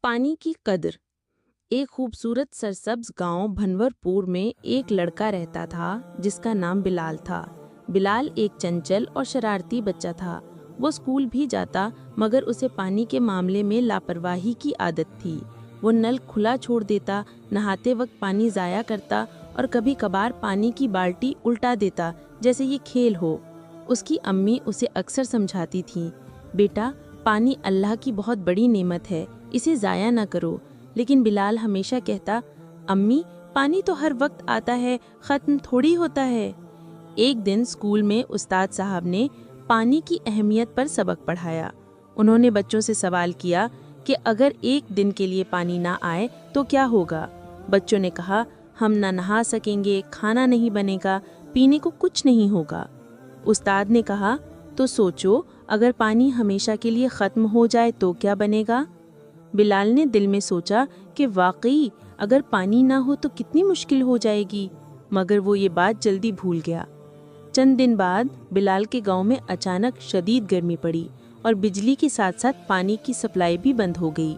पानी की कद्र। एक खूबसूरत सरसब्ज गांव भनवरपुर में एक लड़का रहता था जिसका नाम बिलाल था। बिलाल एक चंचल और शरारती बच्चा था। वो स्कूल भी जाता मगर उसे पानी के मामले में लापरवाही की आदत थी। वो नल खुला छोड़ देता, नहाते वक्त पानी ज़ाया करता और कभी कभार पानी की बाल्टी उल्टा देता जैसे ये खेल हो। उसकी अम्मी उसे अक्सर समझाती थीं, बेटा पानी अल्लाह की बहुत बड़ी नेमत है, इसे ज़ाया ना करो। लेकिन बिलाल हमेशा कहता, अम्मी पानी तो हर वक्त आता है, ख़त्म थोड़ी होता है। एक दिन स्कूल में उस्ताद साहब ने पानी की अहमियत पर सबक पढ़ाया। उन्होंने बच्चों से सवाल किया कि अगर एक दिन के लिए पानी ना आए तो क्या होगा। बच्चों ने कहा, हम ना नहा सकेंगे, खाना नहीं बनेगा, पीने को कुछ नहीं होगा। उस्ताद ने कहा, तो सोचो अगर पानी हमेशा के लिए ख़त्म हो जाए तो क्या बनेगा। बिलाल ने दिल में सोचा कि वाकई अगर पानी ना हो तो कितनी मुश्किल हो जाएगी, मगर वो ये बात जल्दी भूल गया। चंद दिन बाद बिलाल के गांव में अचानक शदीद गर्मी पड़ी और बिजली के साथ साथ पानी की सप्लाई भी बंद हो गई।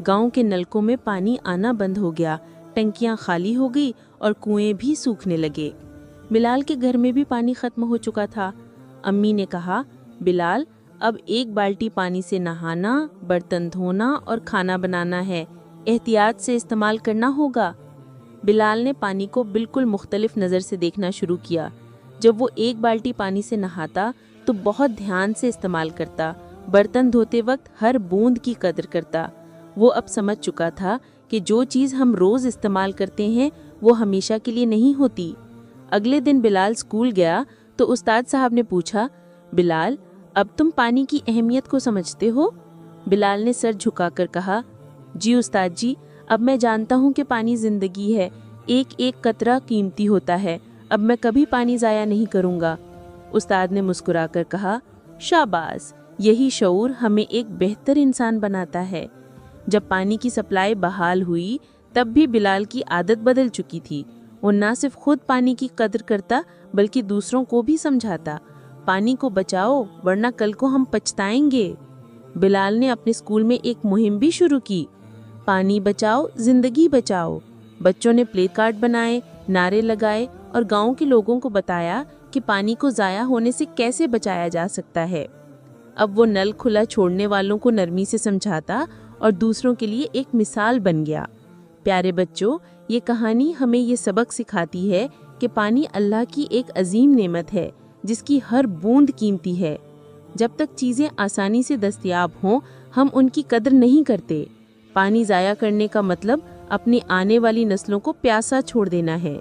गांव के नलकों में पानी आना बंद हो गया, टंकियां खाली हो गई और कुएं भी सूखने लगे। बिलाल के घर में भी पानी खत्म हो चुका था। अम्मी ने कहा, बिलाल अब एक बाल्टी पानी से नहाना, बर्तन धोना और खाना बनाना है, एहतियात से इस्तेमाल करना होगा। बिलाल ने पानी को बिल्कुल मुख्तलिफ नज़र से देखना शुरू किया। जब वो एक बाल्टी पानी से नहाता तो बहुत ध्यान से इस्तेमाल करता, बर्तन धोते वक्त हर बूंद की कदर करता। वो अब समझ चुका था कि जो चीज़ हम रोज़ इस्तेमाल करते हैं वो हमेशा के लिए नहीं होती। अगले दिन बिलाल स्कूल गया तो उस्ताद साहब ने पूछा, बिलाल अब तुम पानी की अहमियत को समझते हो? बिलाल ने सर झुकाकर कहा, जी उस्ताद जी, अब मैं जानता हूँ कि पानी ज़िंदगी है, एक एक कतरा कीमती होता है, अब मैं कभी पानी ज़ाया नहीं करूँगा। उस्ताद ने मुस्कुराकर कहा, शाबाश, यही शऊर हमें एक बेहतर इंसान बनाता है। जब पानी की सप्लाई बहाल हुई तब भी बिलाल की आदत बदल चुकी थी। वो न सिर्फ खुद पानी की कद्र करता बल्कि दूसरों को भी समझाता, पानी को बचाओ वरना कल को हम पछताएंगे। बिलाल ने अपने स्कूल में एक मुहिम भी शुरू की, पानी बचाओ जिंदगी बचाओ। बच्चों ने प्ले कार्ड बनाए, नारे लगाए और गांव के लोगों को बताया कि पानी को ज़ाया होने से कैसे बचाया जा सकता है। अब वो नल खुला छोड़ने वालों को नरमी से समझाता और दूसरों के लिए एक मिसाल बन गया। प्यारे बच्चों, ये कहानी हमें ये सबक सिखाती है कि पानी अल्लाह की एक अजीम नेमत है जिसकी हर बूंद कीमती है। जब तक चीज़ें आसानी से दस्तयाब हों हम उनकी कद्र नहीं करते। पानी ज़ाया करने का मतलब अपनी आने वाली नस्लों को प्यासा छोड़ देना है।